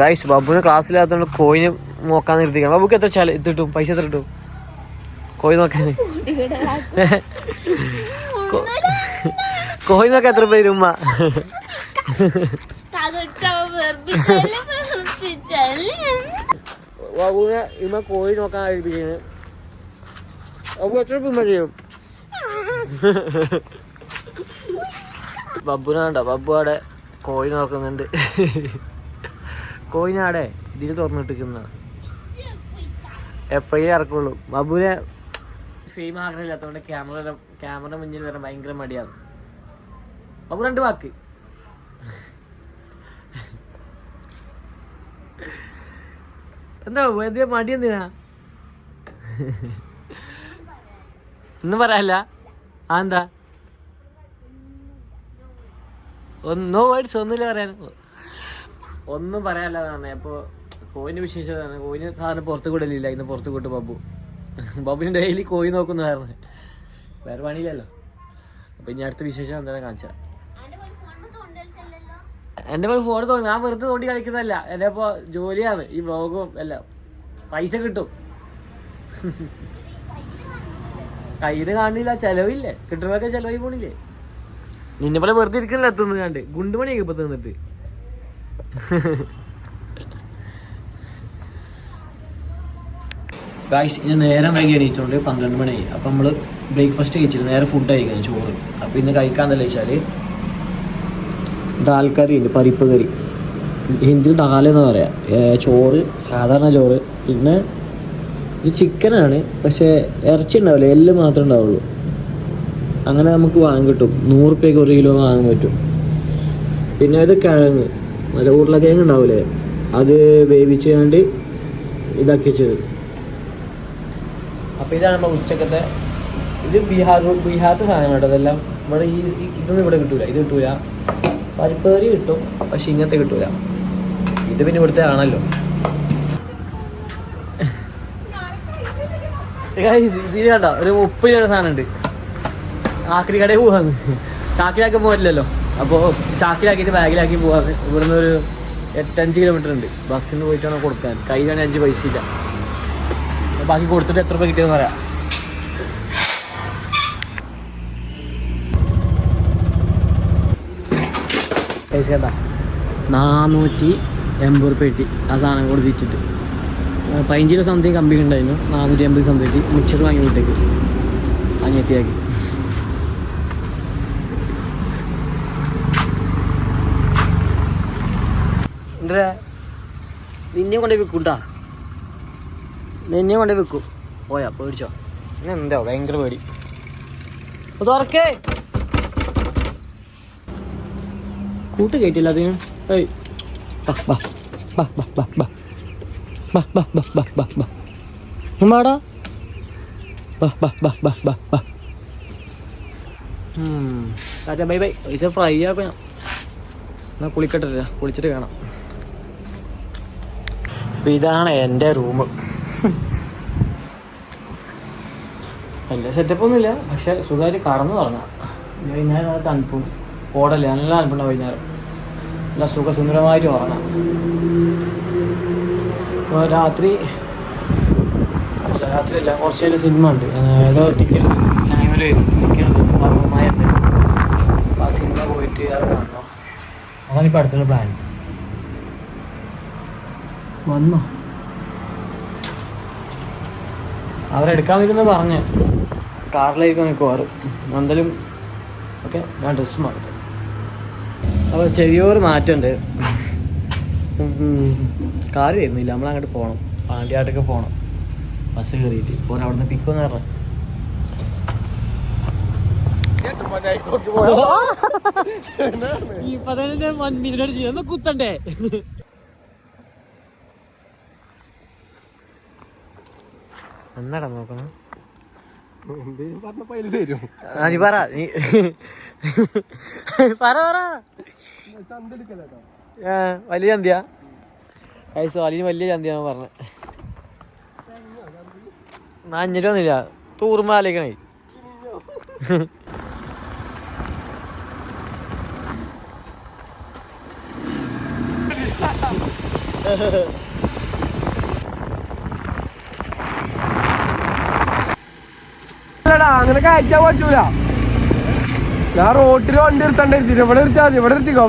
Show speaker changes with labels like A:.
A: Guys ബാബുവിന് ക്ലാസ്സിലാത്തോണ്ട് കോയിന് നോക്കാൻ നിർത്തിക്കണം. ബാബുക്ക് എത്ര ഇത് കിട്ടും? പൈസ എത്ര കിട്ടും കോഴി നോക്കാൻ? കോഴി നോക്കാൻ എത്ര പേര് ഉമ്മ? ബാബുവിനെ ഇമ്മ കോഴി നോക്കാൻ കഴിപ്പിക്കുന്നത്. ബാബു എത്ര ഉമ്മ ചെയ്യും? ബബ്ബുനാണ്ട ബബ്ബു അവിടെ കോഴി നോക്കുന്നുണ്ട്. കോഴിനാടെ ഇതിൽ തുറന്നിട്ടിരിക്കുന്ന എപ്പോഴും ഇറക്കുള്ളൂ. ബബ്ബുവിനെ ഫെയിം ആഗ്രഹമില്ലാത്തതുകൊണ്ട് ക്യാമറ മുന്നിൽ വരാൻ ഭയങ്കര മടിയാണ്. ബബ്ബു 2 വാക്ക്. എന്താ എന്തിനാ മടി? എന്തിനാ ഒന്നും പറയാല്ല? ആ എന്താ നോ വേർഡ്സ്? ഒന്നുമില്ല പറയാൻ, ഒന്നും പറയാല്ല പറഞ്ഞേ. അപ്പോൾ കോയിന് വിശേഷമാണ്. കോയിന് സാധനം പുറത്ത് കൂടലില്ല. ഇന്ന് പുറത്ത് കൂട്ട് ബബ്ബുവിന് ഡെയിലി കോഴി നോക്കുന്നതായിരുന്നു. വേറെ പണിയില്ലല്ലോ. അപ്പം ഇനി അടുത്ത വിശേഷം എന്താണ് കാണിച്ചാൽ. എൻ്റെ പോലെ ഫോൺ തോന്നി. ഞാൻ വെറുതെ തോണ്ടി കളിക്കുന്നതല്ല. എൻ്റെ ഇപ്പോൾ ജോലിയാണ് ഈ വ്ളോഗും എല്ലാം. പൈസ കിട്ടും. കയ്യിൽ കാണില്ല, ചിലവില്ലേ? കിട്ടുന്നതൊക്കെ ചിലവായി പോണില്ലേ? നിന്നെ പോലെ വെറുതെ ഇരിക്കുന്നില്ല. എത്തുന്നു കണ്ട് ഗുണ്ടുമണിയൊക്കെ ഇപ്പൊ തിന്നിട്ട്. ഗായ്സ് ഇനി നേരം വൈകി എണീറ്റുകൊണ്ട് 12 മണിയായി. അപ്പം നമ്മൾ ബ്രേക്ക്ഫാസ്റ്റ് കഴിച്ചില്ല, നേരെ ഫുഡ് കഴിക്കുന്നത് ചോറ്. അപ്പം ഇന്ന് കഴിക്കാമെന്നല്ല വെച്ചാൽ ദാൽ കറി ഉണ്ട്, പരിപ്പ് കറി. ഹിന്ദിയിൽ ദാൽ എന്ന് പറയാം. ചോറ്, സാധാരണ ചോറ്. പിന്നെ ഇത് ചിക്കനാണ്, പക്ഷേ ഇറച്ചി ഉണ്ടാവില്ല, എല്ല് മാത്രമേ ഉണ്ടാവുള്ളൂ. അങ്ങനെ നമുക്ക് വാങ്ങാൻ കിട്ടും. 100 രൂപയ്ക്ക് 1 കിലോ വാങ്ങാൻ പറ്റും. പിന്നെ ഇത് കിഴങ്ങ്, നല്ല ഉരുളക്കിഴങ്ങ് ഉണ്ടാവില്ലേ, അത് വേവിച്ച് കണ്ട് ഇതാക്കി വെച്ചത്. അപ്പോൾ ഇതാണ് നമ്മൾ ഉച്ചക്കത്തെ. ഇത് ബീഹാറത്തെ സാധനം കേട്ടോ. അതെല്ലാം ഇവിടെ ഇതൊന്നും ഇവിടെ കിട്ടൂല. ഇത് കിട്ടൂല. പരിപ്പ് കറി കിട്ടും, പക്ഷെ ഇങ്ങനത്തെ കിട്ടൂല. ഇത് പിന്നെ ഇവിടുത്തെ ആണല്ലോ. ഇത് കേട്ടോ ഒരു 30 രൂപയുടെ സാധനം ഉണ്ട്. ആക്രി കടയിൽ പോവാന്ന്. ചാക്കിലാക്കി പോകില്ലല്ലോ. അപ്പോൾ ചാക്കിലാക്കിയിട്ട് ബാഗിലാക്കി പോവാന്ന്. ഇവിടുന്ന് ഒരു 8-5 കിലോമീറ്റർ ഉണ്ട്. ബസ്സിന് പോയിട്ടാണ് കൊടുക്കാൻ. കയ്യിലാണെങ്കിൽ 5 പൈസ ഇല്ല. ബാക്കി കൊടുത്തിട്ട് എത്ര രൂപ കിട്ടിയെന്ന് പറയാം. പൈസ കേട്ടാ 480 രൂപ കിട്ടി. ആ സാധനം കൂടി വിറ്റിട്ട് 15 കിലോ സംതിങ് കമ്പി ഉണ്ടായിരുന്നു. 480 സംതിങ് മിക്സർ വാങ്ങി വിട്ടേക്ക് അനിയത്തിയാക്കി. എന്താ നിന്നെ കൊണ്ടേ വിൽക്കൂട്ടാ, നിന്നെ കൊണ്ടേ വിൽക്കും. പോയാ പേടിച്ചോ? എന്താ ഭയങ്കര പേടി. തുറക്കേ കൂട്ട് കയറ്റില്ല അതിന്. ഏയ് മാടാ ബൈ ബൈ. പൈസ ഫ്രൈ ആക്കാം. എന്നാൽ കുളിക്കട്ടില്ല, കുളിച്ചിട്ട് കാണാം. അപ്പം ഇതാണ് എൻ്റെ റൂം. വലിയ സെറ്റപ്പൊന്നുമില്ല, പക്ഷെ സുഖമായിട്ട് കടന്നു തുടങ്ങാം. വൈകുന്നേരം നല്ല തണുപ്പും ഓടല്ലേ, നല്ല തണുപ്പുണ്ടാവും വൈകുന്നേരം. നല്ല സുഖസുന്ദരമായിട്ട് ഉറങ്ങാം. അപ്പോൾ രാത്രിയല്ല, കുറച്ച് നേരം സിനിമ ഉണ്ട്. ഏതോ ടിക്കറ്റ് ചാനൽ ടിക്കറ്റ് സർവമായുണ്ട്. അപ്പോൾ ആ സിനിമ പോയിട്ട് അത് കാണണം. അതാണ് ഇപ്പോൾ അടുത്തുള്ള പ്ലാൻ. വന്നോ? അവരെടുക്കാൻ നിൽക്കുന്നത് പറഞ്ഞ് കാറിലായിരിക്കും മിക്കവാറും. എന്തായാലും ഓക്കെ, ഞാൻ ഡ്രസ്സ് മാറട്ടെ. അപ്പോൾ ചെറിയൊരു മാറ്റമുണ്ട്. കാറ് വരുന്നില്ല, നമ്മളങ്ങോട്ട് പോകണം. പാണ്ടിയാട്ടൊക്കെ പോകണം ബസ് കയറിയിട്ട്. ഇപ്പോൾ അവിടെ നിന്ന് പിക്കുമെന്ന് പറഞ്ഞു. ഈ 15 മിനിറ്റ് ചെയ്യുന്ന കുത്തണ്ടേ? എന്നാടാ നോക്കണം. നീ പറ, നീ പറ. വലിയ ചന്തിയാ കൈസോ? അലിന് വലിയ ചന്തിയാന്ന് പറഞ്ഞ. നഞ്ഞിട്ടൊന്നുമില്ല, തൂറുമ്പോ ആലോചിക്കണേ.
B: അങ്ങനെ കയറ്റാൻ പറ്റൂല. ഞാൻ റോട്ടിൽ വണ്ടി നിർത്തണ്ടേ, ഇവിടെ നിർത്തിയാ മതി. ഇവിടെ നിർത്തിക്കോ.